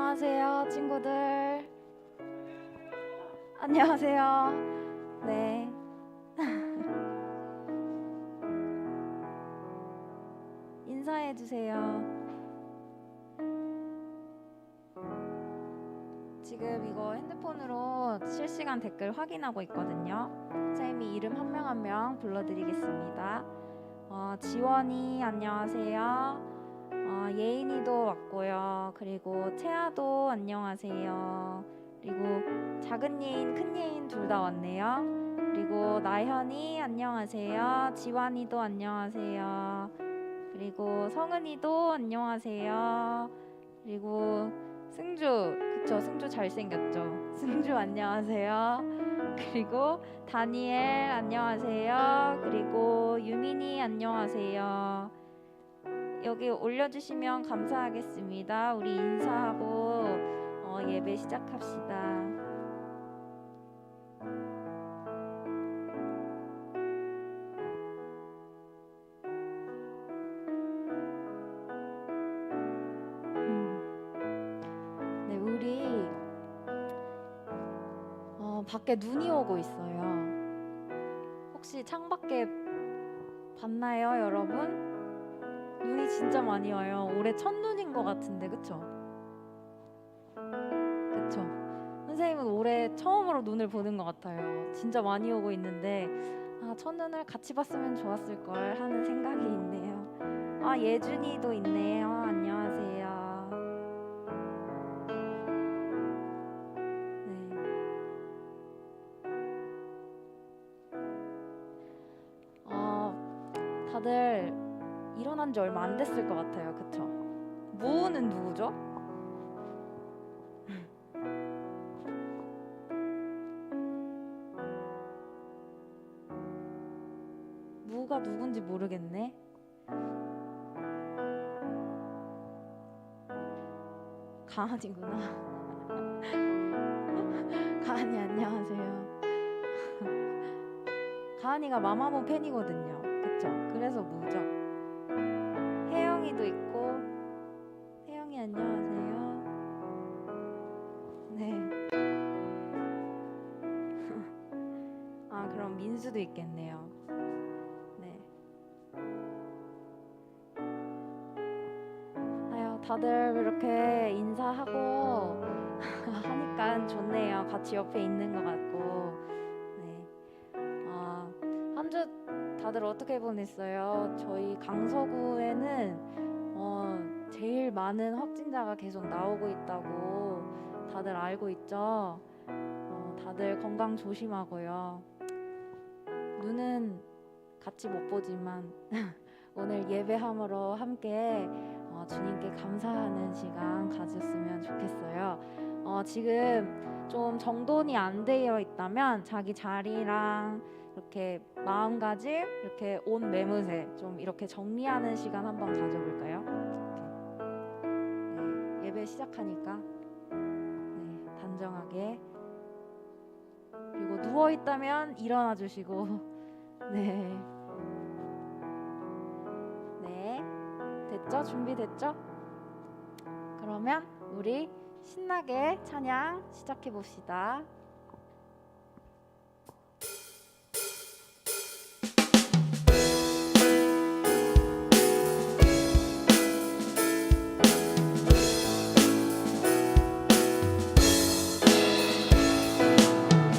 안녕하세요, 친구들. 안녕하세요. 네. 인사해 주세요. 지금 이거 핸드폰으로 실시간 댓글 확인하고 있거든요. 선생님이 이름 한 명 한 명 불러드리겠습니다. 지원이 안녕하세요. 예인이도 왔고요. 그리고 채아도 안녕하세요. 그리고 작은 예인, 큰 예인 둘 다 왔네요. 그리고 나현이 안녕하세요. 지환이도 안녕하세요. 그리고 성은이도 안녕하세요. 그리고 승주, 그쵸? 승주 잘생겼죠? 승주 안녕하세요. 그리고 다니엘 안녕하세요. 그리고 유민이 안녕하세요. 여기 올려주시면 감사하겠습니다. 우리 인사하고 예배 시작합시다. 네, 우리 밖에 눈이 오고 있어요. 혹시 창밖에 봤나요, 여러분? 눈이 진짜 많이 와요. 올해 첫눈인 것 같은데, 그쵸? 그쵸? 선생님은 올해 처음으로 눈을 보는 것 같아요. 진짜 많이 오고 있는데 첫눈을 같이 봤으면 좋았을 걸 하는 생각이 있네요. 예준이도 있네요. 안녕하세요. 네. 다들 일어난 지 얼마 안 됐을 것 같아요. 그쵸? 무는 누구죠? 무가 누군지 모르겠네. 가은이구나. 가은이 안녕하세요. 가은이가 마마무 팬이거든요. 그쵸? 그래서 무죠. 혜영이도 있고. 혜영이 안녕하세요. 네. 그럼 민수도 있겠네요. 네. 다들 이렇게 인사하고 하니까 좋네요. 같이 옆에 있는 것 같고. 네. 한 주 다들 어떻게 보냈어요? 저희 강서구에는 제일 많은 확진자가 계속 나오고 있다고 다들 알고 있죠? 다들 건강 조심하고요. 눈은 같이 못 보지만 오늘 예배함으로 함께 주님께 감사하는 시간 가졌으면 좋겠어요. 지금 좀 정돈이 안 되어 있다면 자기 자리랑 이렇게 마음가짐, 이렇게 옷 매무새 좀 이렇게 정리하는 시간 한번 가져볼까요? 네, 예배 시작하니까 네, 단정하게. 그리고 누워 있다면 일어나 주시고 네. 네. 됐죠? 준비됐죠? 그러면 우리 신나게 찬양 시작해 봅시다.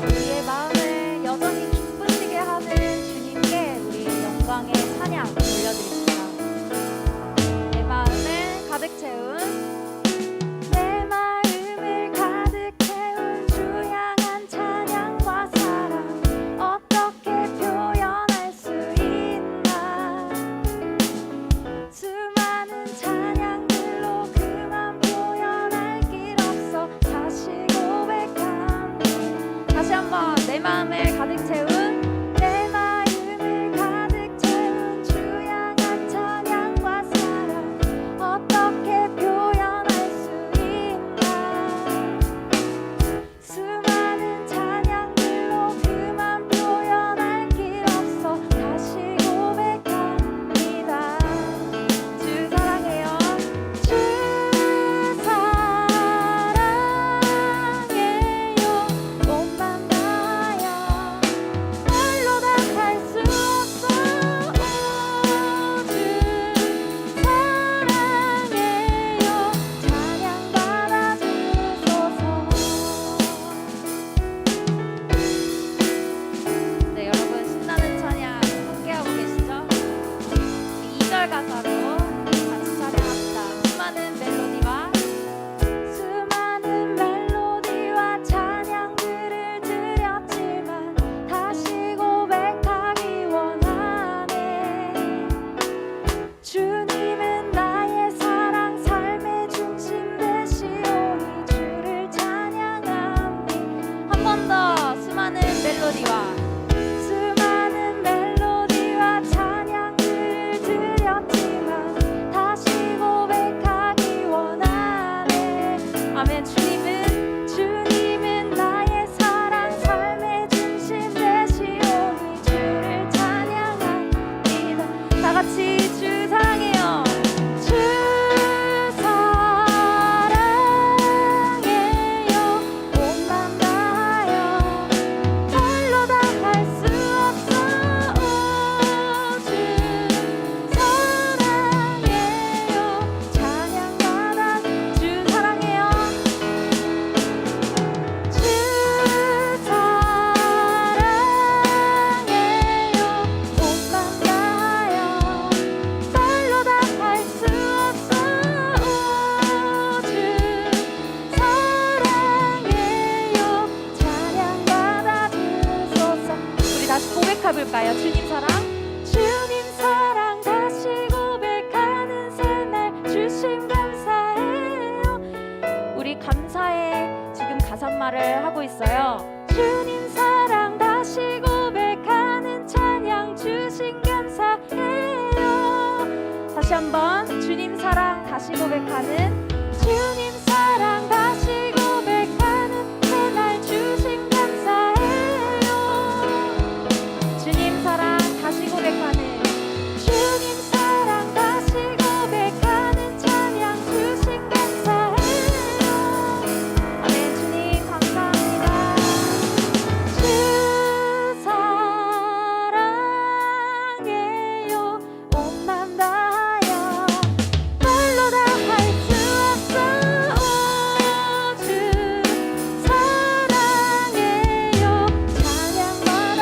우리의 마음을 여전히 기쁘시게 하는 주님께 우리 영광의 찬양 올려드립니다. 내 마음을 가득 채운 내 마음을 가득 채운 주 향한 찬양과 사랑 어떻게 표현할 수 있나. 수많은 찬양들로 그만 표현할 길 없어 다시 고백합니다. 다시 한번 내 마음을 가득 채운 내 마음을 가득 채운 주 향한 찬양과 사랑 어떻게 표현할 수 있나. 수많은 찬양들로 그만 표현할 길 없어 다시 고백합니다. 주 사랑해요. 주 사랑해요. 말을 하고 있어요. 주님 사랑 다시 고백하는 찬양 주신 감사해요. 다시 한번 주님 사랑 다시 고백하는 주님 사랑 다시 고백하는 그날 주신 감사해요. 주님 사랑 다시 고백하는 주님 사랑 다시 고백하는 찬양 주신 감사해요. 아멘. 주님 감사합니다. 주 사랑해요. 온 맘 다하여 말로 다 할 수 없어. 주 사랑해요. 찬양마다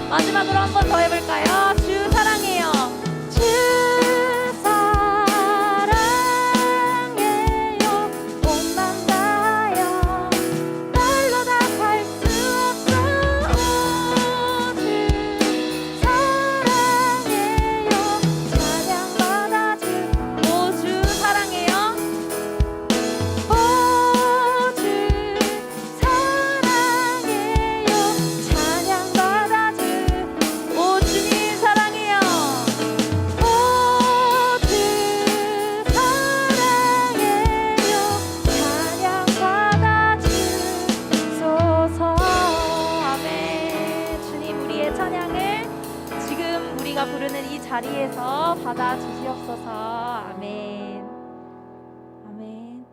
마지막으로 한 번 더 해볼까요? 주 사랑해요. 주 사랑해요. 온 맘 다하여 말로 다 할 수 없어. 주 사랑해요. 찬양마다 오 주 사랑해요. 오 주 사랑해요. 찬양마다 오 주님 사랑해요. 오 주 사랑해요. 찬양받아 주소서. 아멘. 주님 우리의 찬양을 지금 우리가 부르는 이 자리에서 받아 주시옵소서. 아멘. 아멘.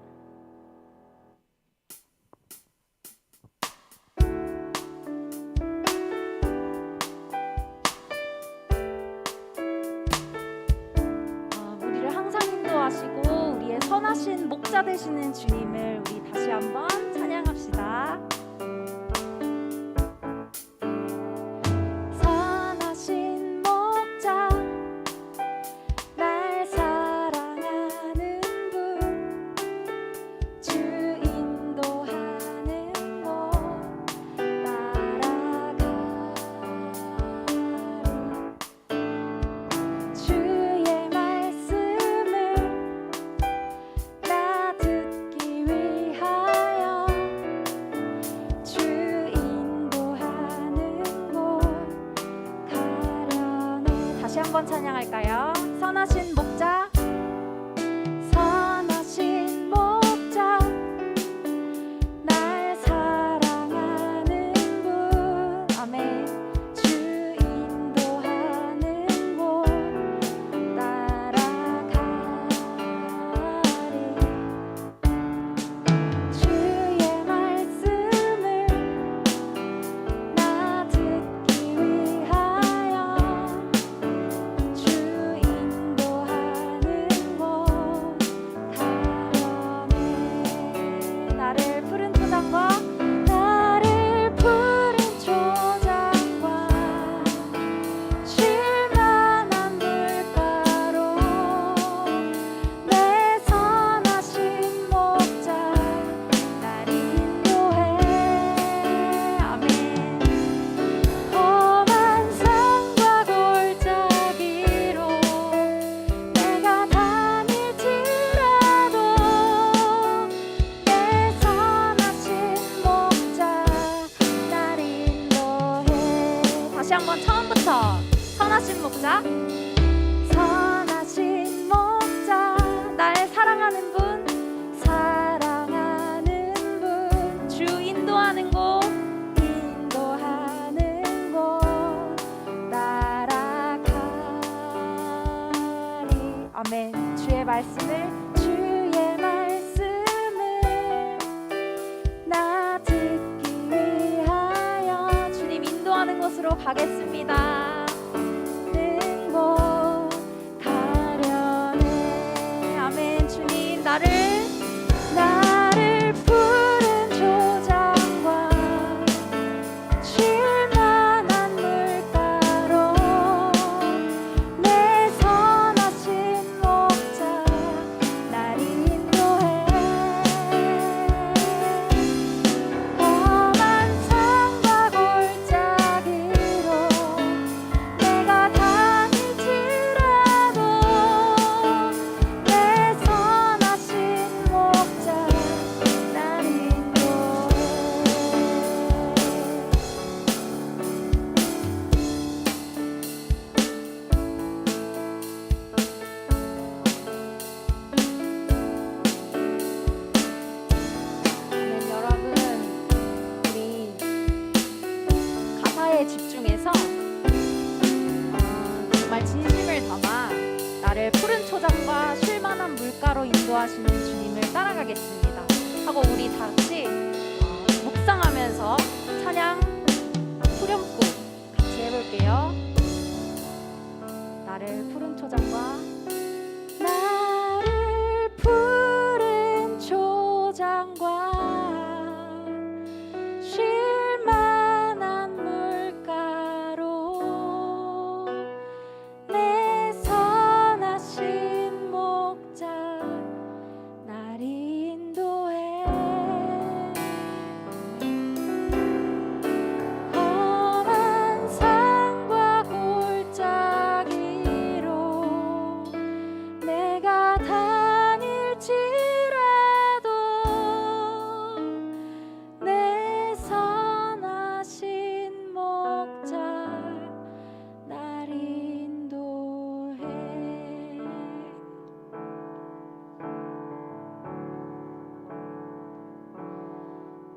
우리를 항상 인도하시고 우리의 선하신 목자 되시는 주님을 우리 다시 한번 찬양합시다. 선하신 목자 날 사랑하는 분 주 인도하는 곳 따라가리. 주의 말씀을 나 듣기 위하여 주 인도하는 곳 가려네. 다시 한번 찬양할까요? 선하신 목자 선하신 목자 날 사랑하는 분 아멘. 주 인도하는 곳 따라가리. 주의 말씀을 나 듣기 위하여 주 인도하는 곳 가려네. 나를 푸른 초장과 나를 푸른 초장과 쉴만한 물가로 내 선하신 목자 날 인도해. 아멘. 험한 산과 골짜기로 내가 다닐지라도 내 선하신 목자 날 인도해. 다시 한번 처음부터 선하신 목자 선하신 목자 날 사랑하는 분 사랑하는 분 주 인도하는 곳 인도하는 곳 따라가리. 아멘. 주의 말씀을 나 듣기 위하여 주님 인도하는 곳으로 가겠습니다. 는 곳 가려네. 아멘. 주님 나를 푸른 초장과 쉴만한 물가로 내 선하신 목자 날 인도해. 험한 산과 골짜기로 물가로 인도하시는 주님을 따라가겠습니다 하고 우리 다 같이 묵상하면서 찬양 후렴구 같이 해볼게요. 나를 푸른 초장과 나를 푸른 초장과 쉴만한 물가로 내 선하신 목자 날 인도해 험한 산과 골짜기로 내가 다닐지라도 내 선하신 목자 날 인도해.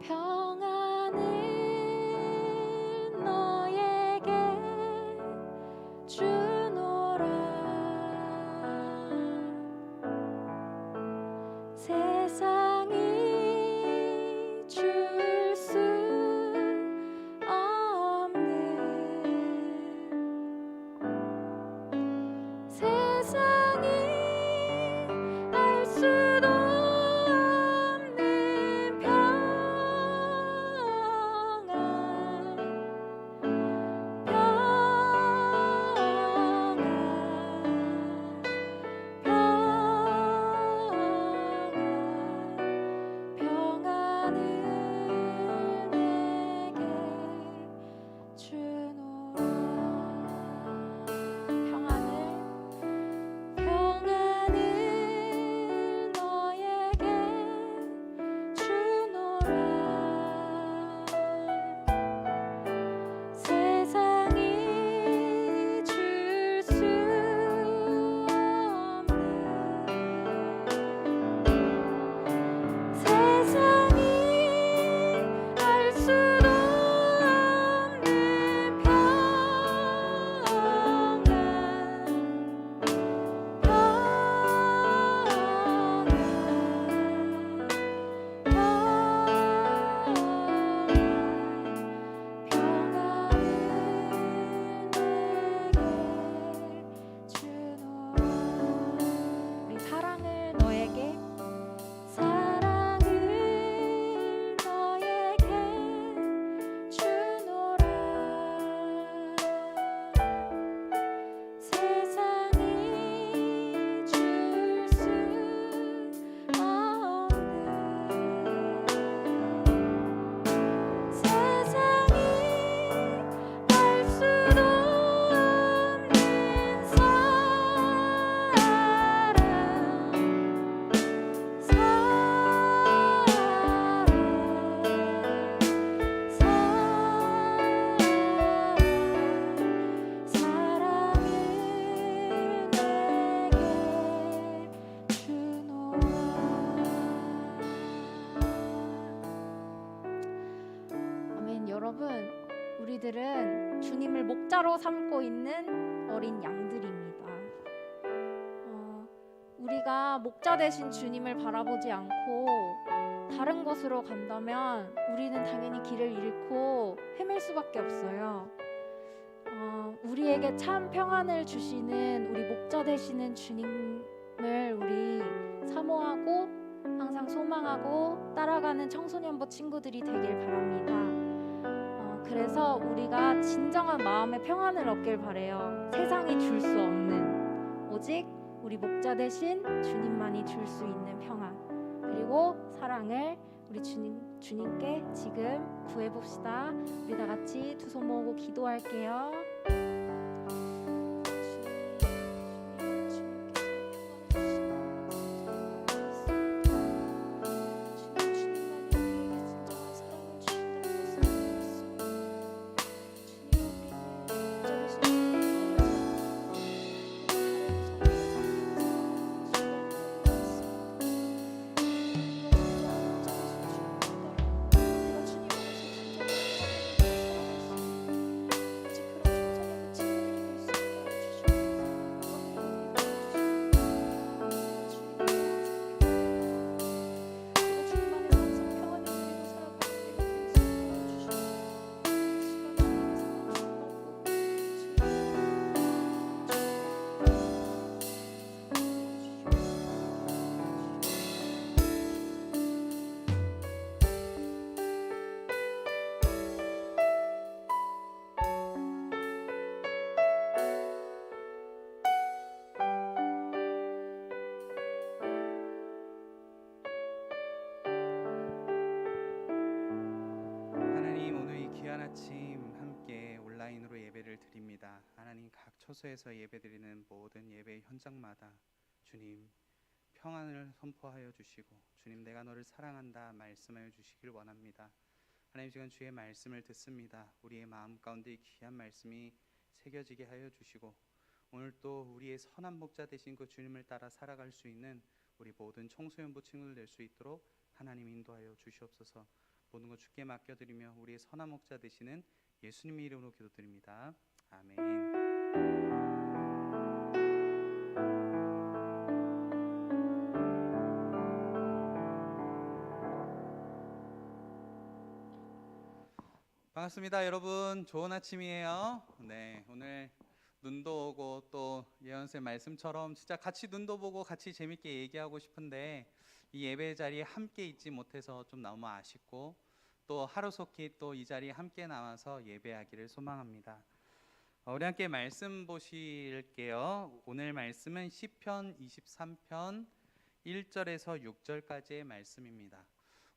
평안을 너에게 주노라. 세상이 줄 수 없는 세상이 알 수도 없는 평안을 내게 주노라. 평안을 너에게 주노라. 세상이 줄 수 없는 세상이 알 수도 없는 우리 사랑을 너에게 주노라. 세상이 줄 수 없는 세상이 알 수도 없는 사랑을 내게 주노라. 아멘. 여러분, 우리들은 주님을 목자로 삼고 있는 어린 양들입니다. 우리가 목자 되신 주님을 바라보지 않고 다른 곳으로 간다면 우리는 당연히 길을 잃고 헤맬 수밖에 없어요. 우리에게 참 평안을 주시는 우리 목자 되시는 주님을 우리 사모하고 항상 소망하고 따라가는 청소년부 친구들이 되길 바랍니다. 그래서 우리가 진정한 마음의 평안을 얻길 바래요. 세상이 줄 수 없는 오직 우리 목자 되신 주님만이 줄 수 있는 평안 그리고 사랑을 우리 주님께 지금 구해봅시다. 우리 다 같이 두 손 모으고 기도할게요. 처소에서 예배드리는 모든 예배 현장마다 주님 평안을 선포하여 주시고, 주님 내가 너를 사랑한다 말씀하여 주시길 원합니다. 하나님, 지금 주의 말씀을 듣습니다. 우리의 마음 가운데 귀한 말씀이 새겨지게 하여 주시고, 오늘 또 우리의 선한 목자 되신 그 주님을 따라 살아갈 수 있는 우리 모든 청소년부 친구들 될 수 있도록 하나님 인도하여 주시옵소서. 모든 것 주께 맡겨드리며 우리의 선한 목자 되시는 예수님의 이름으로 기도드립니다. 아멘. 반갑습니다, 여러분. 좋은 아침이에요. 네, 오늘 눈도 오고 또 예언쌤 말씀처럼 진짜 같이 눈도 보고 같이 재밌게 얘기하고 싶은데 이 예배 자리에 함께 있지 못해서 좀 너무 아쉽고, 또 하루속히 또 이 자리에 함께 나와서 예배하기를 소망합니다. 우리 함께 말씀 보실게요. 오늘 말씀은 시편 23편 1절에서 6절까지의 말씀입니다.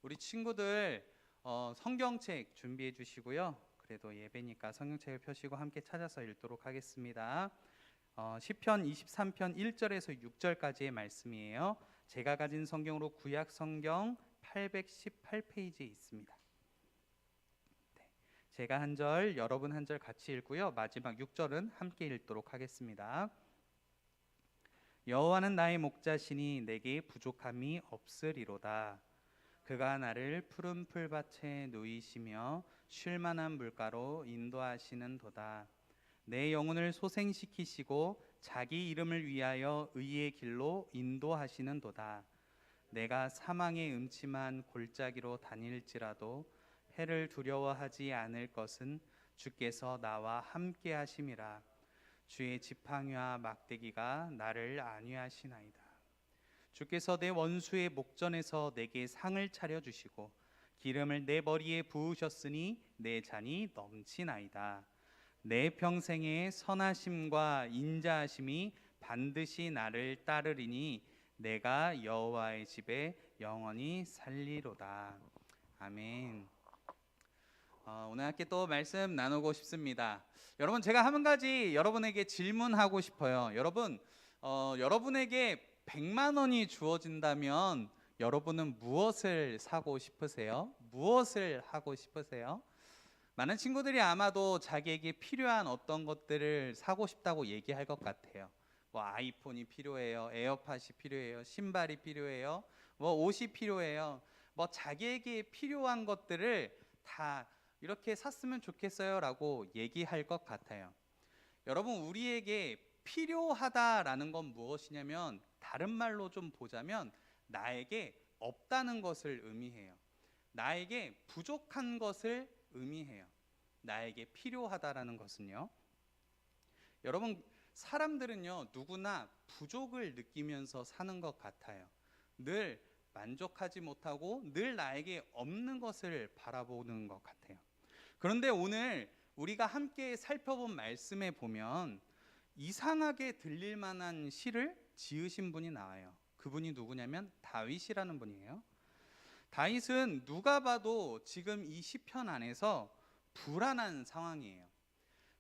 우리 친구들 성경책 준비해 주시고요. 그래도 예배니까 성경책을 펴시고 함께 찾아서 읽도록 하겠습니다. 시편 23편 1절에서 6절까지의 말씀이에요. 제가 가진 성경으로 구약 성경 818페이지에 있습니다. 네, 제가 한 절, 여러분 한 절 같이 읽고요. 마지막 6절은 함께 읽도록 하겠습니다. 여호와는 나의 목자시니 내게 부족함이 없으리로다. 그가 나를 푸른 풀밭에 누이시며 쉴 만한 물가로 인도하시는도다. 내 영혼을 소생시키시고 자기 이름을 위하여 의의 길로 인도하시는도다. 내가 사망의 음침한 골짜기로 다닐지라도 해를 두려워하지 않을 것은 주께서 나와 함께 하심이라. 주의 지팡이와 막대기가 나를 안위하시나이다. 주께서 내 원수의 목전에서 내게 상을 차려주시고 기름을 내 머리에 부으셨으니 내 잔이 넘치나이다. 내 평생의 선하심과 인자하심이 반드시 나를 따르리니 내가 여호와의 집에 영원히 살리로다. 아멘. 오늘 함께 또 말씀 나누고 싶습니다. 여러분, 제가 한 가지 여러분에게 질문하고 싶어요. 여러분, 여러분에게 100만 원이 주어진다면 여러분은 무엇을 사고 싶으세요? 무엇을 하고 싶으세요? 많은 친구들이 아마도 자기에게 필요한 어떤 것들을 사고 싶다고 얘기할 것 같아요. 뭐 아이폰이 필요해요, 에어팟이 필요해요, 신발이 필요해요, 뭐 옷이 필요해요. 뭐 자기에게 필요한 것들을 다 이렇게 샀으면 좋겠어요 라고 얘기할 것 같아요. 여러분, 우리에게 필요하다라는 건 무엇이냐면, 다른 말로 좀 보자면 나에게 없다는 것을 의미해요. 나에게 부족한 것을 의미해요. 나에게 필요하다라는 것은요. 여러분, 사람들은요 누구나 부족을 느끼면서 사는 것 같아요. 늘 만족하지 못하고 늘 나에게 없는 것을 바라보는 것 같아요. 그런데 오늘 우리가 함께 살펴본 말씀에 보면 이상하게 들릴 만한 시를 지으신 분이 나와요. 그분이 누구냐면 다윗이라는 분이에요. 다윗은 누가 봐도 지금 이 시편 안에서 불안한 상황이에요.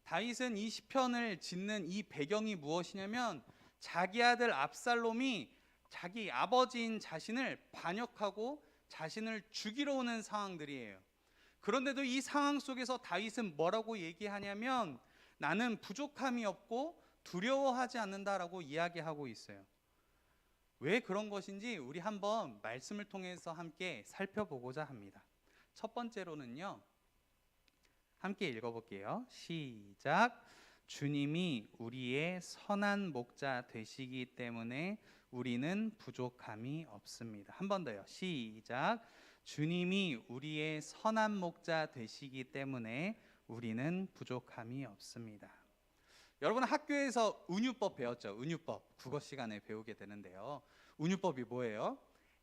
다윗은 이 시편을 짓는 이 배경이 무엇이냐면, 자기 아들 압살롬이 자기 아버지인 자신을 반역하고 자신을 죽이러 오는 상황들이에요. 그런데도 이 상황 속에서 다윗은 뭐라고 얘기하냐면, 나는 부족함이 없고 두려워하지 않는다라고 이야기하고 있어요. 왜 그런 것인지 우리 한번 말씀을 통해서 함께 살펴보고자 합니다. 첫 번째로는요, 함께 읽어볼게요. 시작. 주님이 우리의 선한 목자 되시기 때문에 우리는 부족함이 없습니다. 한 번 더요. 시작. 주님이 우리의 선한 목자 되시기 때문에 우리는 부족함이 없습니다. 여러분, 학교에서 은유법 배웠죠? 은유법 국어 시간에 배우게 되는데요. 은유법이 뭐예요?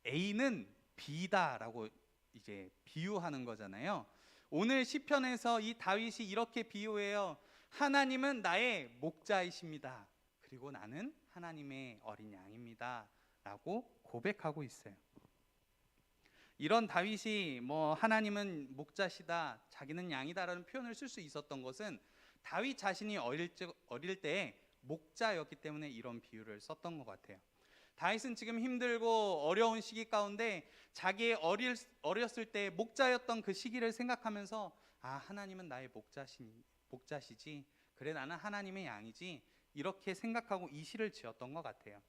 A는 B다라고 이제 비유하는 거잖아요. 오늘 시편에서 이 다윗이 이렇게 비유해요. 하나님은 나의 목자이십니다. 그리고 나는 하나님의 어린 양입니다. 라고 고백하고 있어요. 이런 다윗이 뭐 하나님은 목자시다, 자기는 양이다라는 표현을 쓸 수 있었던 것은 다윗 자신이 어릴 때 목자였기 때문에 이런 비유를 썼던 것 같아요. 다윗은 지금 힘들고 어려운 시기 가운데 자기의 어렸을 때 목자였던 그 시기를 생각하면서 하나님은 나의 목자시지, 그래 나는 하나님의 양이지, 이렇게 생각하고 이 시를 지었던 것 같아요.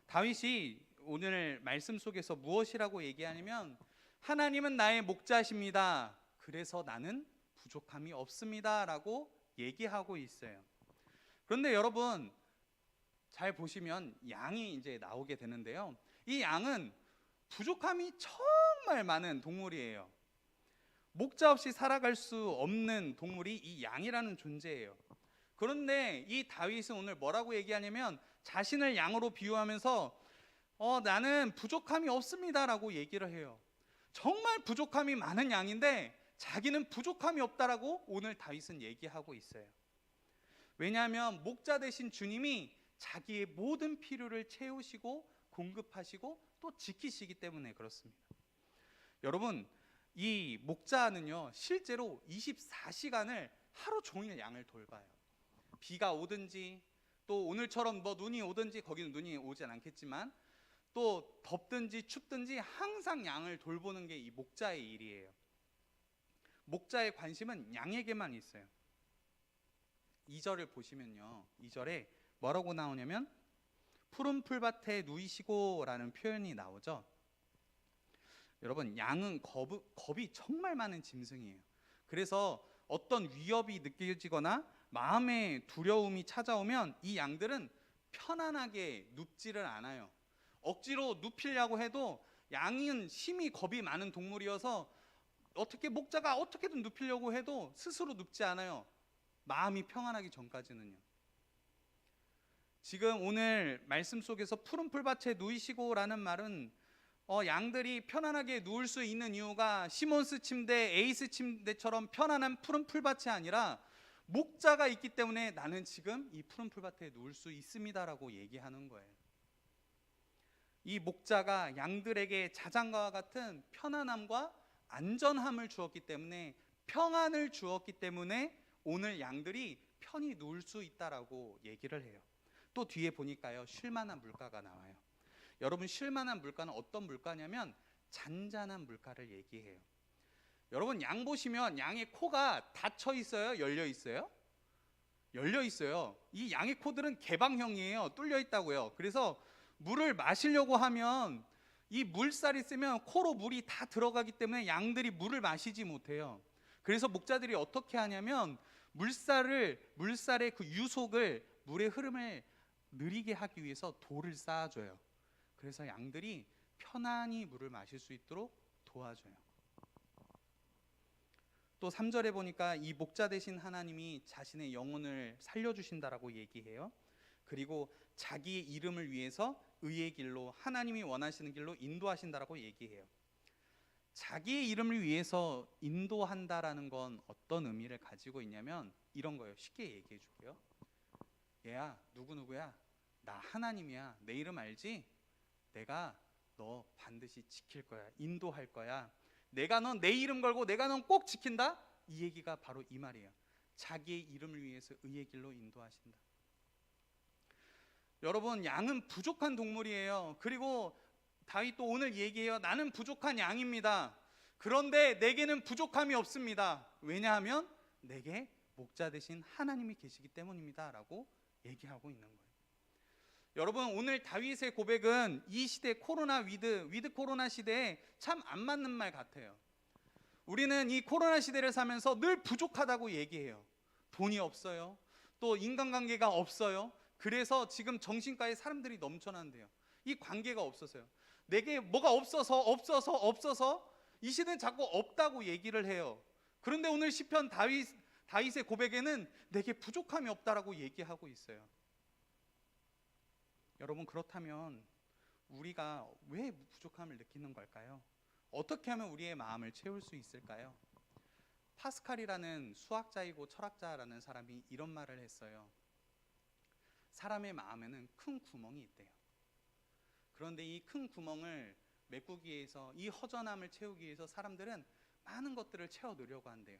다윗이 오늘 말씀 속에서 무엇이라고 얘기하냐면 하나님은 나의 목자십니다, 그래서 나는 부족함이 없습니다 라고 얘기하고 있어요. 그런데 여러분 잘 보시면 양이 이제 나오게 되는데요, 이 양은 부족함이 정말 많은 동물이에요. 목자 없이 살아갈 수 없는 동물이 이 양이라는 존재예요. 그런데 이 다윗은 오늘 뭐라고 얘기하냐면 자신을 양으로 비유하면서 나는 부족함이 없습니다라고 얘기를 해요. 정말 부족함이 많은 양인데 자기는 부족함이 없다라고 오늘 다윗은 얘기하고 있어요. 왜냐하면 목자 되신 주님이 자기의 모든 필요를 채우시고 공급하시고 또 지키시기 때문에 그렇습니다. 여러분, 이 목자는요 실제로 24시간을 하루 종일 양을 돌봐요. 비가 오든지 또 오늘처럼 눈이 오든지, 거기는 눈이 오진 않겠지만 또 덥든지 춥든지 항상 양을 돌보는 게 이 목자의 일이에요. 목자의 관심은 양에게만 있어요. 2절을 보시면요, 2절에 뭐라고 나오냐면 푸른 풀밭에 누이시고 라는 표현이 나오죠. 여러분, 양은 겁이 정말 많은 짐승이에요. 그래서 어떤 위협이 느껴지거나 마음의 두려움이 찾아오면 이 양들은 편안하게 눕지를 않아요. 억지로 눕히려고 해도 양은 심히 겁이 많은 동물이어서 목자가 어떻게든 눕히려고 해도 스스로 눕지 않아요. 마음이 평안하기 전까지는요. 지금 오늘 말씀 속에서 푸른 풀밭에 누이시고라는 말은 양들이 편안하게 누울 수 있는 이유가 시몬스 침대, 에이스 침대처럼 편안한 푸른 풀밭이 아니라 목자가 있기 때문에 나는 지금 이 푸른 풀밭에 누울 수 있습니다라고 얘기하는 거예요. 이 목자가 양들에게 자장가와 같은 편안함과 안전함을 주었기 때문에, 평안을 주었기 때문에 오늘 양들이 편히 누울 수 있다라고 얘기를 해요. 또 뒤에 보니까요, 쉴만한 물가가 나와요. 여러분, 쉴만한 물가는 어떤 물가냐면 잔잔한 물가를 얘기해요. 여러분, 양 보시면 양의 코가 닫혀 있어요? 열려 있어요? 열려 있어요. 이 양의 코들은 개방형이에요. 뚫려 있다고요. 그래서 물을 마시려고 하면 이 물살이 세면 코로 물이 다 들어가기 때문에 양들이 물을 마시지 못해요. 그래서 목자들이 어떻게 하냐면 물살의 그 유속을, 물의 흐름을 느리게 하기 위해서 돌을 쌓아줘요. 그래서 양들이 편안히 물을 마실 수 있도록 도와줘요. 또 3절에 보니까 이 목자 되신 하나님이 자신의 영혼을 살려주신다라고 얘기해요. 그리고 자기의 이름을 위해서 의의 길로, 하나님이 원하시는 길로 인도하신다라고 얘기해요. 자기의 이름을 위해서 인도한다라는 건 어떤 의미를 가지고 있냐면 이런 거예요. 쉽게 얘기해 줄게요. 얘야, 누구누구야, 나 하나님이야, 내 이름 알지? 내가 너 반드시 지킬 거야, 인도할 거야, 내가 넌 내 이름 걸고 내가 넌 꼭 지킨다. 이 얘기가 바로 이 말이에요. 자기의 이름을 위해서 의의 길로 인도하신다. 여러분, 양은 부족한 동물이에요. 그리고 다윗도 오늘 얘기해요. 나는 부족한 양입니다. 그런데 내게는 부족함이 없습니다. 왜냐하면 내게 목자 되신 하나님이 계시기 때문입니다 라고 얘기하고 있는 거예요. 여러분, 오늘 다윗의 고백은 이 시대 위드 코로나 시대에 참 안 맞는 말 같아요. 우리는 이 코로나 시대를 사면서 늘 부족하다고 얘기해요. 돈이 없어요. 또 인간관계가 없어요. 그래서 지금 정신과에 사람들이 넘쳐난대요. 이 관계가 없어서요. 내게 뭐가 없어서 이 시대는 자꾸 없다고 얘기를 해요. 그런데 오늘 시편 다윗의 고백에는 내게 부족함이 없다라고 얘기하고 있어요. 여러분, 그렇다면 우리가 왜 부족함을 느끼는 걸까요? 어떻게 하면 우리의 마음을 채울 수 있을까요? 파스칼이라는 수학자이고 철학자라는 사람이 이런 말을 했어요. 사람의 마음에는 큰 구멍이 있대요. 그런데 이 큰 구멍을 메꾸기 위해서, 이 허전함을 채우기 위해서 사람들은 많은 것들을 채워넣으려고 한대요.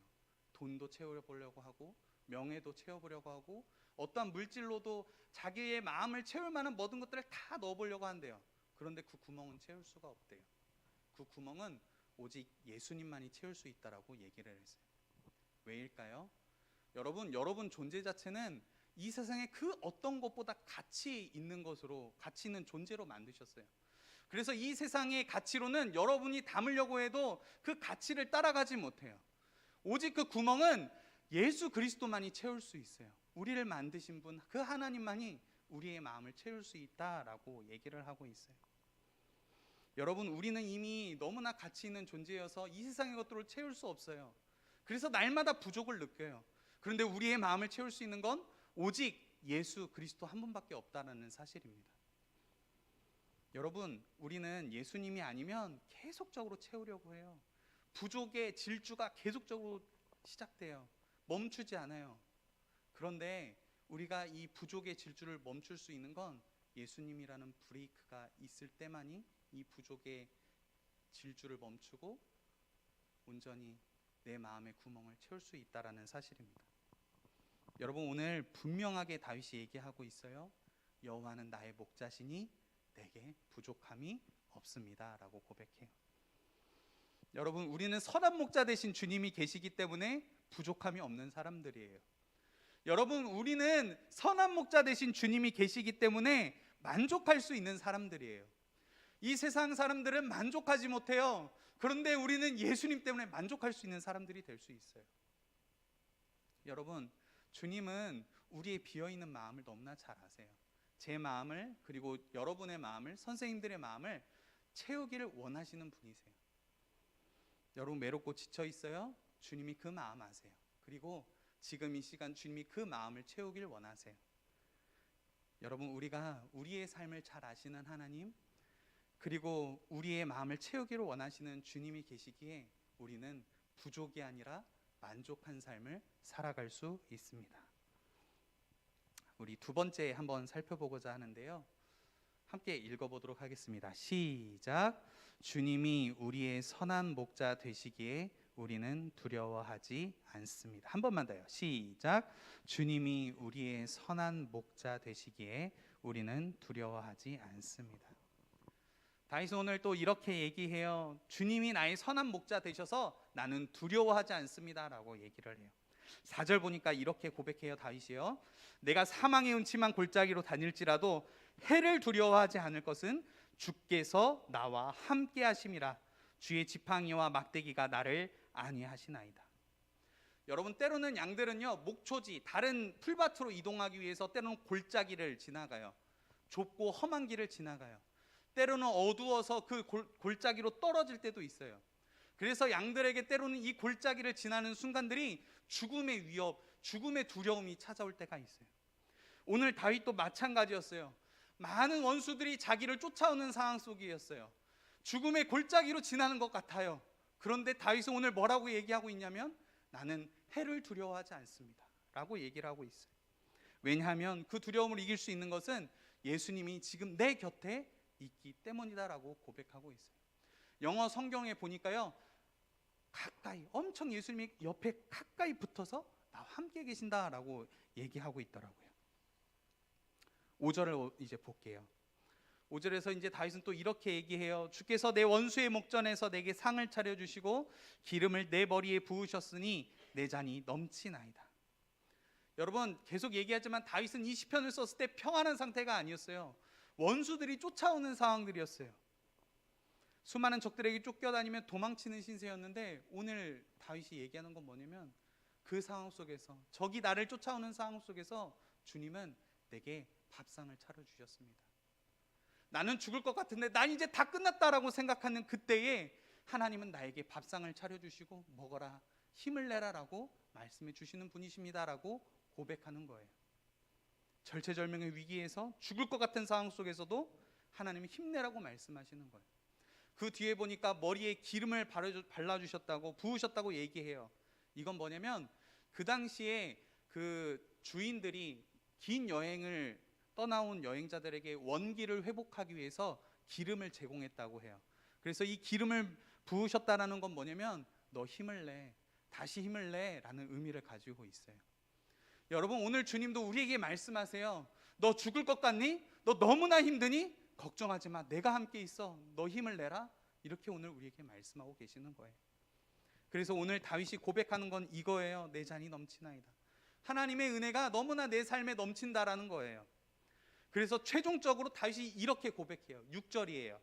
돈도 채워보려고 하고, 명예도 채워보려고 하고 어떠한 물질로도 자기의 마음을 채울 만한 모든 것들을 다 넣어보려고 한대요. 그런데 그 구멍은 채울 수가 없대요. 그 구멍은 오직 예수님만이 채울 수 있다라고 얘기를 했어요. 왜일까요? 여러분 존재 자체는 이 세상에 그 어떤 것보다 가치 있는 것으로, 가치 있는 존재로 만드셨어요. 그래서 이 세상의 가치로는 여러분이 담으려고 해도 그 가치를 따라가지 못해요. 오직 그 구멍은 예수 그리스도만이 채울 수 있어요. 우리를 만드신 분, 그 하나님만이 우리의 마음을 채울 수 있다라고 얘기를 하고 있어요. 여러분, 우리는 이미 너무나 가치 있는 존재여서 이 세상의 것들을 채울 수 없어요. 그래서 날마다 부족을 느껴요. 그런데 우리의 마음을 채울 수 있는 건 오직 예수 그리스도 한 분밖에 없다는 사실입니다. 여러분, 우리는 예수님이 아니면 계속적으로 채우려고 해요. 부족의 질주가 계속적으로 시작돼요. 멈추지 않아요. 그런데 우리가 이 부족의 질주를 멈출 수 있는 건 예수님이라는 브레이크가 있을 때만이 이 부족의 질주를 멈추고 온전히 내 마음의 구멍을 채울 수 있다라는 사실입니다. 여러분, 오늘 분명하게 다윗이 얘기하고 있어요. 여호와는 나의 목자시니 내게 부족함이 없습니다 라고 고백해요. 여러분, 우리는 선한 목자 되신 주님이 계시기 때문에 부족함이 없는 사람들이에요. 여러분, 우리는 선한 목자 되신 주님이 계시기 때문에 만족할 수 있는 사람들이에요. 이 세상 사람들은 만족하지 못해요. 그런데 우리는 예수님 때문에 만족할 수 있는 사람들이 될 수 있어요. 여러분, 주님은 우리의 비어있는 마음을 너무나 잘 아세요. 제 마음을, 그리고 여러분의 마음을, 선생님들의 마음을 채우기를 원하시는 분이세요. 여러분, 외롭고 지쳐 있어요? 주님이 그 마음 아세요. 그리고 지금 이 시간 주님이 그 마음을 채우길 원하세요. 여러분, 우리가 우리의 삶을 잘 아시는 하나님, 그리고 우리의 마음을 채우기를 원하시는 주님이 계시기에 우리는 부족이 아니라 만족한 삶을 살아갈 수 있습니다. 우리 두 번째 한번 살펴보고자 하는데요. 함께 읽어보도록 하겠습니다. 시작. 주님이 우리의 선한 목자 되시기에 우리는 두려워하지 않습니다. 한 번만 더요. 시작. 주님이 우리의 선한 목자 되시기에 우리는 두려워하지 않습니다. 다윗은 오늘 또 이렇게 얘기해요. 주님이 나의 선한 목자 되셔서 나는 두려워하지 않습니다 라고 얘기를 해요. 4절 보니까 이렇게 고백해요. 다윗이요. 내가 사망의 음침한 골짜기로 다닐지라도 해를 두려워하지 않을 것은 주께서 나와 함께 하심이라. 주의 지팡이와 막대기가 나를 안위하시나이다. 여러분, 때로는 양들은요, 목초지, 다른 풀밭으로 이동하기 위해서 때로는 골짜기를 지나가요. 좁고 험한 길을 지나가요. 때로는 어두워서 그 골짜기로 떨어질 때도 있어요. 그래서 양들에게 때로는 이 골짜기를 지나는 순간들이 죽음의 위협, 죽음의 두려움이 찾아올 때가 있어요. 오늘 다윗도 마찬가지였어요. 많은 원수들이 자기를 쫓아오는 상황 속이었어요. 죽음의 골짜기로 지나는 것 같아요. 그런데 다윗은 오늘 뭐라고 얘기하고 있냐면 나는 해를 두려워하지 않습니다 라고 얘기를 하고 있어요. 왜냐하면 그 두려움을 이길 수 있는 것은 예수님이 지금 내 곁에 있기 때문이다라고 고백하고 있어요. 영어 성경에 보니까요, 가까이, 엄청 예수님이 옆에 가까이 붙어서 나와 함께 계신다라고 얘기하고 있더라고요. 5절을 이제 볼게요. 5절에서 이제 다윗은 또 이렇게 얘기해요. 주께서 내 원수의 목전에서 내게 상을 차려주시고 기름을 내 머리에 부으셨으니 내 잔이 넘치나이다. 여러분, 계속 얘기하지만 다윗은 이 시편을 썼을 때 평안한 상태가 아니었어요. 원수들이 쫓아오는 상황들이었어요. 수많은 적들에게 쫓겨다니며 도망치는 신세였는데 오늘 다윗이 얘기하는 건 뭐냐면 그 상황 속에서, 적이 나를 쫓아오는 상황 속에서 주님은 내게 밥상을 차려주셨습니다. 나는 죽을 것 같은데 난 이제 다 끝났다라고 생각하는 그때에 하나님은 나에게 밥상을 차려주시고 먹어라, 힘을 내라라고 말씀해 주시는 분이십니다라고 고백하는 거예요. 절체절명의 위기에서 죽을 것 같은 상황 속에서도 하나님이 힘내라고 말씀하시는 거예요. 그 뒤에 보니까 머리에 기름을 발라주셨다고, 부으셨다고 얘기해요. 이건 뭐냐면 그 당시에 그 주인들이 긴 여행을 떠나온 여행자들에게 원기를 회복하기 위해서 기름을 제공했다고 해요. 그래서 이 기름을 부으셨다라는 건 뭐냐면 너 힘을 내, 다시 힘을 내 라는 의미를 가지고 있어요. 여러분, 오늘 주님도 우리에게 말씀하세요. 너 죽을 것 같니? 너 너무나 힘드니? 걱정하지 마. 내가 함께 있어. 너 힘을 내라. 이렇게 오늘 우리에게 말씀하고 계시는 거예요. 그래서 오늘 다윗이 고백하는 건 이거예요. 내 잔이 넘치나이다. 하나님의 은혜가 너무나 내 삶에 넘친다라는 거예요. 그래서 최종적으로 다윗이 이렇게 고백해요. 6절이에요.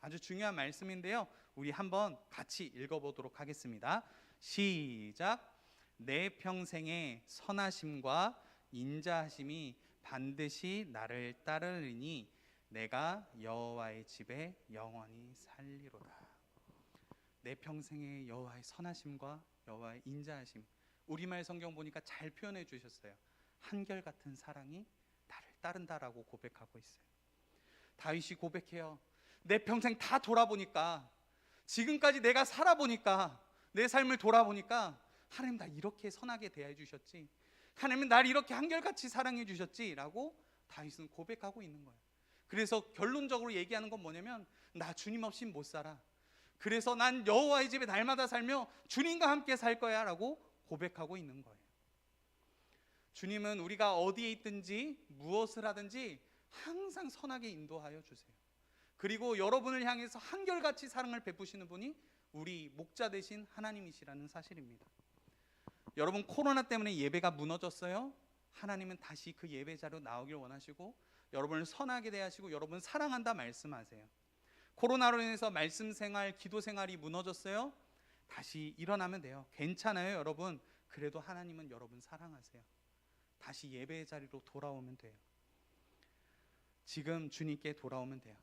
아주 중요한 말씀인데요. 우리 한번 같이 읽어보도록 하겠습니다. 시작. 내 평생의 선하심과 인자하심이 반드시 나를 따르리니 내가 여호와의 집에 영원히 살리로다. 내 평생의 여호와의 선하심과 여호와의 인자하심, 우리말 성경 보니까 잘 표현해 주셨어요. 한결같은 사랑이 나를 따른다라고 고백하고 있어요. 다윗이 고백해요. 내 평생 다 돌아보니까, 지금까지 내가 살아보니까, 내 삶을 돌아보니까 하나님 나 이렇게 선하게 대해 주셨지, 하나님은 날 이렇게 한결같이 사랑해 주셨지 라고 다윗은 고백하고 있는 거예요. 그래서 결론적으로 얘기하는 건 뭐냐면, 나 주님 없이 못 살아. 그래서 난 여호와의 집에 날마다 살며 주님과 함께 살 거야 라고 고백하고 있는 거예요. 주님은 우리가 어디에 있든지 무엇을 하든지 항상 선하게 인도하여 주세요. 그리고 여러분을 향해서 한결같이 사랑을 베푸시는 분이 우리 목자 되신 하나님이시라는 사실입니다. 여러분, 코로나 때문에 예배가 무너졌어요. 하나님은 다시 그 예배 자리로 나오길 원하시고 여러분을 선하게 대하시고 여러분 사랑한다 말씀하세요. 코로나로 인해서 말씀 생활, 기도 생활이 무너졌어요. 다시 일어나면 돼요. 괜찮아요, 여러분. 그래도 하나님은 여러분 사랑하세요. 다시 예배의 자리로 돌아오면 돼요. 지금 주님께 돌아오면 돼요.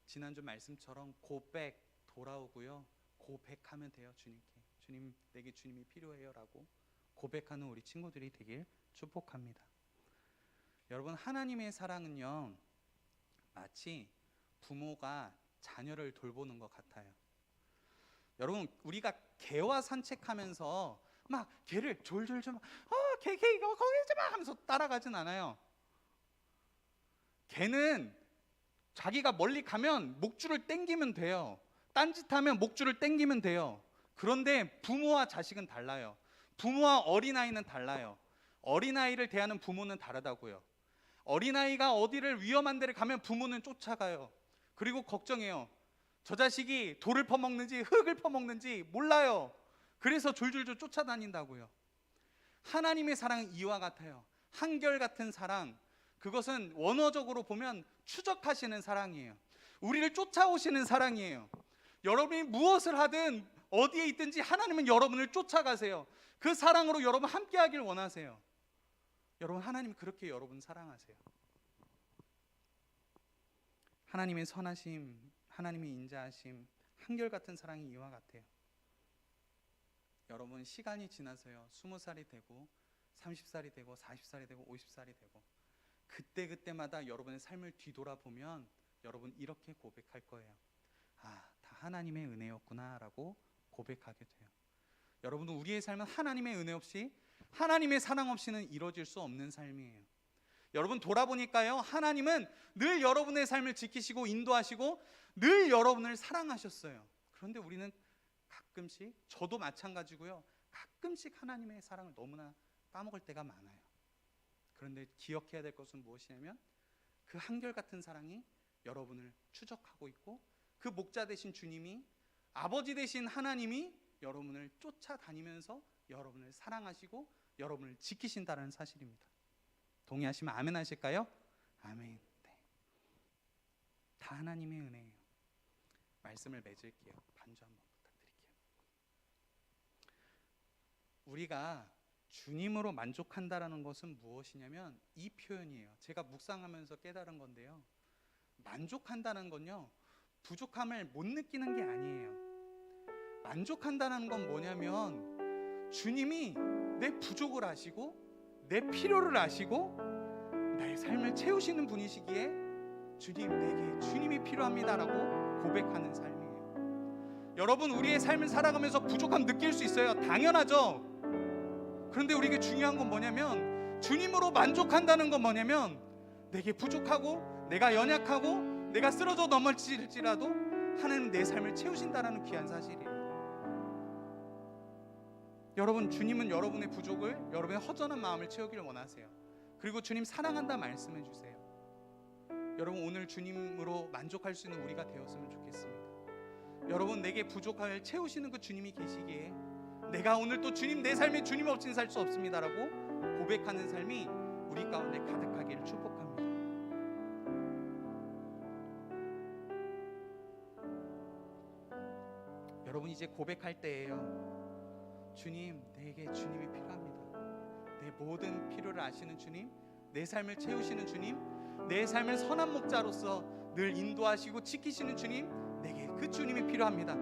지난주 말씀처럼 고백 돌아오고요. 고백하면 돼요. 주님께. 주님, 내게 주님이 필요해요 라고 고백하는 우리 친구들이 되길 축복합니다. 여러분, 하나님의 사랑은요, 마치 부모가 자녀를 돌보는 것 같아요. 여러분, 우리가 개와 산책하면서 막 개를 졸졸졸 개 이거 거기 있지 마 하면서 따라가진 않아요. 개는 자기가 멀리 가면 목줄을 당기면 돼요. 딴짓하면 목줄을 당기면 돼요. 그런데 부모와 자식은 달라요. 부모와 어린아이는 달라요. 어린아이를 대하는 부모는 다르다고요. 어린아이가 어디를 위험한 데를 가면 부모는 쫓아가요. 그리고 걱정해요. 저 자식이 돌을 퍼먹는지 흙을 퍼먹는지 몰라요. 그래서 졸졸졸 쫓아다닌다고요. 하나님의 사랑은 이와 같아요. 한결같은 사랑, 그것은 원어적으로 보면 추적하시는 사랑이에요. 우리를 쫓아오시는 사랑이에요. 여러분이 무엇을 하든 어디에 있든지 하나님은 여러분을 쫓아가세요. 그 사랑으로 여러분 함께하길 원하세요. 여러분, 하나님 그렇게 여러분 사랑하세요. 하나님의 선하심, 하나님의 인자하심, 한결같은 사랑이 이와 같아요. 여러분, 시간이 지나서요, 20살이 되고 30살이 되고 40살이 되고 50살이 되고 그때마다 여러분의 삶을 뒤돌아보면 여러분 이렇게 고백할 거예요. 아, 다 하나님의 은혜였구나 라고 고백하게 돼요. 여러분, 우리의 삶은 하나님의 은혜 없이, 하나님의 사랑 없이는 이루어질 수 없는 삶이에요. 여러분, 돌아보니까요, 하나님은 늘 여러분의 삶을 지키시고 인도하시고 늘 여러분을 사랑하셨어요. 그런데 우리는 가끔씩, 저도 마찬가지고요, 가끔씩 하나님의 사랑을 너무나 까먹을 때가 많아요. 그런데 기억해야 될 것은 무엇이냐면, 그 한결같은 사랑이 여러분을 추적하고 있고, 그 목자 되신 주님이, 아버지 되신 하나님이 여러분을 쫓아다니면서 여러분을 사랑하시고 여러분을 지키신다는 사실입니다. 동의하시면 아멘 하실까요? 아멘. 네. 다 하나님의 은혜예요. 말씀을 맺을게요. 반주 한번 부탁드릴게요. 우리가 주님으로 만족한다라는 것은 무엇이냐면 이 표현이에요. 제가 묵상하면서 깨달은 건데요, 만족한다는 건요, 부족함을 못 느끼는 게 아니에요. 만족한다는 건 뭐냐면 주님이 내 부족을 아시고 내 필요를 아시고 나의 삶을 채우시는 분이시기에 주님, 내게 주님이 필요합니다라고 고백하는 삶이에요. 여러분, 우리의 삶을 살아가면서 부족함 느낄 수 있어요. 당연하죠. 그런데 우리에게 중요한 건 뭐냐면, 주님으로 만족한다는 건 뭐냐면, 내게 부족하고 내가 연약하고 내가 쓰러져 넘어질지라도 하나님 내 삶을 채우신다라는 귀한 사실이에요. 여러분, 주님은 여러분의 부족을, 여러분의 허전한 마음을 채우기를 원하세요. 그리고 주님 사랑한다 말씀해 주세요. 여러분, 오늘 주님으로 만족할 수 있는 우리가 되었으면 좋겠습니다. 여러분, 내게 부족함을 채우시는 그 주님이 계시기에 내가 오늘 또 주님, 내 삶에 주님 없이는 살 수 없습니다라고 고백하는 삶이 우리 가운데 가득하기를 축복합니다. 여러분, 이제 고백할 때예요. 주님, 내게 주님이 필요합니다. 내 모든 필요를 아시는 주님, 내 삶을 채우시는 주님, 내 삶을 선한 목자로서 늘 인도하시고 지키시는 주님, 내게 그 주님이 필요합니다.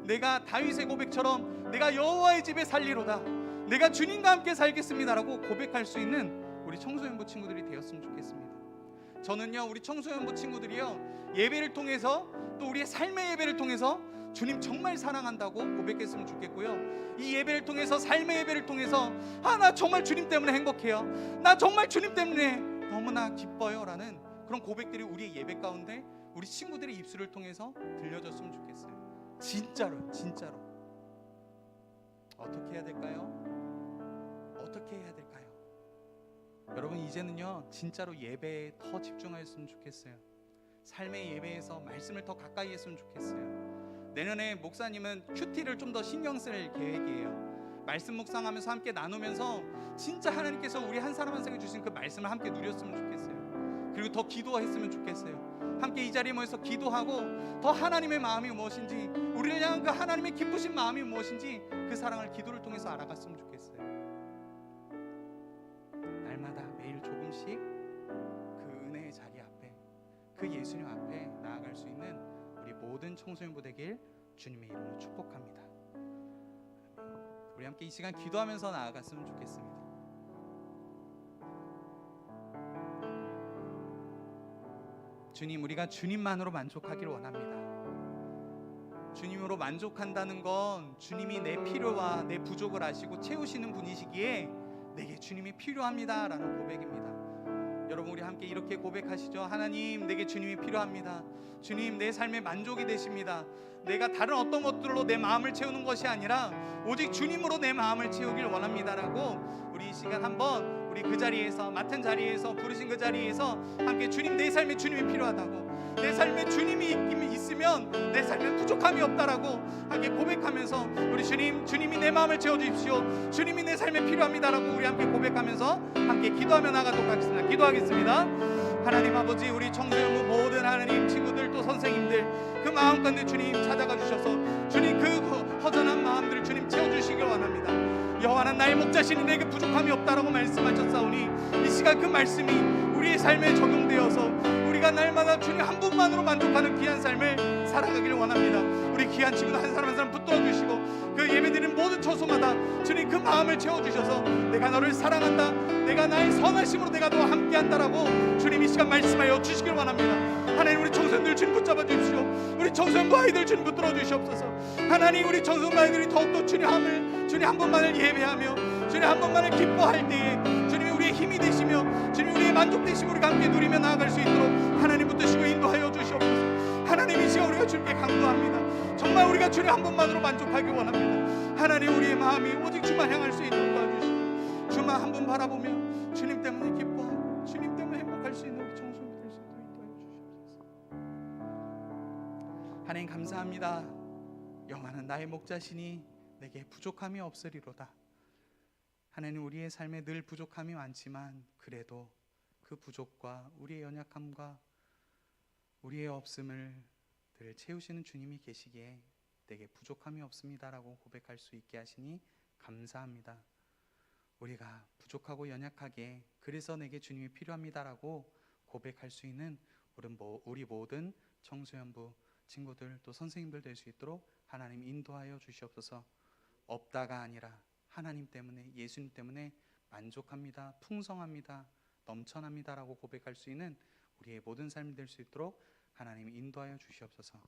내가 다윗의 고백처럼 내가 여호와의 집에 살리로다, 내가 주님과 함께 살겠습니다라고 고백할 수 있는 우리 청소년부 친구들이 되었으면 좋겠습니다. 저는요, 우리 청소년부 친구들이요, 예배를 통해서 또 우리의 삶의 예배를 통해서 주님 정말 사랑한다고 고백했으면 좋겠고요, 이 예배를 통해서, 삶의 예배를 통해서 나 정말 주님 때문에 행복해요, 나 정말 주님 때문에 너무나 기뻐요 라는 그런 고백들이 우리의 예배 가운데 우리 친구들의 입술을 통해서 들려줬으면 좋겠어요. 진짜로, 진짜로. 어떻게 해야 될까요? 어떻게 해야 될까요? 여러분, 이제는요, 진짜로 예배에 더 집중하였으면 좋겠어요. 삶의 예배에서 말씀을 더 가까이 했으면 좋겠어요. 내년에 목사님은 큐티를 좀 더 신경 쓸 계획이에요. 말씀 묵상하면서 함께 나누면서 진짜 하나님께서 우리 한 사람 한 사람에게 주신 그 말씀을 함께 누렸으면 좋겠어요. 그리고 더 기도했으면 좋겠어요. 함께 이 자리에 모여서 기도하고 더 하나님의 마음이 무엇인지, 우리를 향한 그 하나님의 기쁘신 마음이 무엇인지 그 사랑을 기도를 통해서 알아갔으면 좋겠어요. 날마다 매일 조금씩 그 은혜의 자리 앞에, 그 예수님 앞에 나아갈 수 있는 우리 모든 청소년부 되길 주님의 이름으로 축복합니다. 우리 함께 이 시간 기도하면서 나아갔으면 좋겠습니다. 주님, 우리가 주님만으로 만족하기를 원합니다. 주님으로 만족한다는 건 주님이 내 필요와 내 부족을 아시고 채우시는 분이시기에 내게 주님이 필요합니다 라는 고백입니다. 여러분, 우리 함께 이렇게 고백하시죠. 하나님, 내게 주님이 필요합니다. 주님, 내 삶의 만족이 되십니다. 내가 다른 어떤 것들로 내 마음을 채우는 것이 아니라 오직 주님으로 내 마음을 채우길 원합니다라고 우리 이 시간 한번 우리 그 자리에서, 맡은 자리에서, 부르신 그 자리에서 함께 주님, 내 삶에 주님이 필요하다고, 내 삶에 주님이 있으면 내 삶에 부족함이 없다라고 함께 고백하면서 우리 주님, 주님이 내 마음을 채워주십시오, 주님이 내 삶에 필요합니다라고 우리 함께 고백하면서 함께 기도하며 나가도록 하겠습니다. 기도하겠습니다. 하나님 아버지, 우리 청소년부 모든 하나님 친구들 또 선생님들 그 마음 가운데 주님 찾아가 주셔서 주님 그 허전한 마음들을 주님 채워주시길 원합니다. 여호와는 나의 목자시니 내게 부족함이 없다라고 말씀하셨사오니 이 시간 그 말씀이 우리의 삶에 적용되어서 우리가 날마다 주님 한 분만으로 만족하는 귀한 삶을 살아가기를 원합니다. 우리 귀한 친구들 한 사람 한 사람 붙들어 주시고 그 예배드리는 모든 처소마다 주님 그 마음을 채워주셔서 내가 너를 사랑한다, 내가 나의 선하심으로 내가 너와 함께한다라고 주님 이 시간 말씀하여 주시길 원합니다. 하나님, 우리 청소년들 주님 붙잡아 주십시오. 우리 청소년부 아이들 주님 붙들어 주시옵소서. 하나님, 우리 청소년부 아이들이 더욱더 주님 한 분만을 예배하며 주님 한 분만을 기뻐할 때에 주님이 우리의 힘이 되시며 주님 우리의 만족 되시고 우리가 함께 누리며 나아갈 수 있도록 하나님 붙드시고 인도하여 주시옵소서. 하나님, 이 시간 우리가 주님께 강구합니다. 정말 우리가 주님 한 분만으로 만족하기 원합니다. 하나님, 우리의 마음이 오직 주만 향할 수 있도록 도와주시고 주만 한 분 바라보며 주님 때문에 기뻐하고 주님 때문에 행복할 수 있는 우리 청소년 될 수 있도록 인도하여 주시옵소서. 하나님, 감사합니다. 여호와는 나의 목자시니 내게 부족함이 없으리로다. 하나님, 우리의 삶에 늘 부족함이 많지만 그래도 그 부족과 우리의 연약함과 우리의 없음을 늘 채우시는 주님이 계시기에 내게 부족함이 없습니다라고 고백할 수 있게 하시니 감사합니다. 우리가 부족하고 연약하게 그래서 내게 주님이 필요합니다라고 고백할 수 있는 우리 모든 청소년부 친구들 또 선생님들 될 수 있도록 하나님 인도하여 주시옵소서. 없다가 아니라 하나님 때문에, 예수님 때문에 만족합니다, 풍성합니다, 넘쳐납니다라고 고백할 수 있는 우리의 모든 삶이 될 수 있도록 하나님 인도하여 주시옵소서.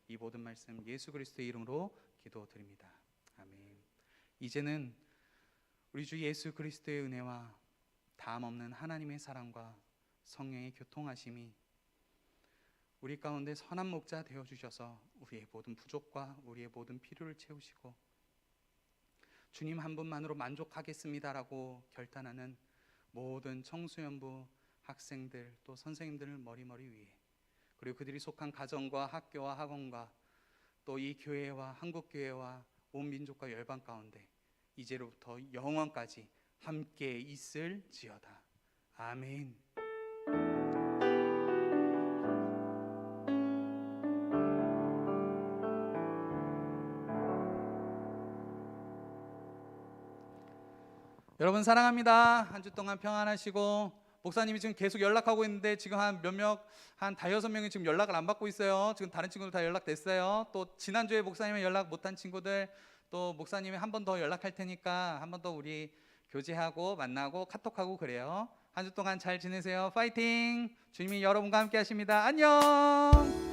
이 모든 말씀 예수 그리스도의 이름으로 기도드립니다. 아멘. 이제는 우리 주 예수 그리스도의 은혜와 다음 없는 하나님의 사랑과 성령의 교통하심이 우리 가운데 선한 목자 되어 주셔서 우리의 모든 부족과 우리의 모든 필요를 채우시고 주님 한 분만으로 만족하겠습니다라고 결단하는 모든 청소년부 학생들 또 선생님들을 머리 위에, 그리고 그들이 속한 가정과 학교와 학원과 또 이 교회와 한국교회와 온 민족과 열방 가운데 이제로부터 영원까지 함께 있을지어다. 아멘. 여러분 사랑합니다. 한 주 동안 평안하시고, 목사님이 지금 계속 연락하고 있는데 지금 한 다여섯 명이 지금 연락을 안 받고 있어요. 지금 다른 친구들 다 연락됐어요. 또 지난주에 목사님이 연락 못한 친구들 또 목사님이 한 번 더 연락할 테니까 한 번 더 우리 교제하고 만나고 카톡하고 그래요. 한 주 동안 잘 지내세요. 파이팅! 주님이 여러분과 함께 하십니다. 안녕!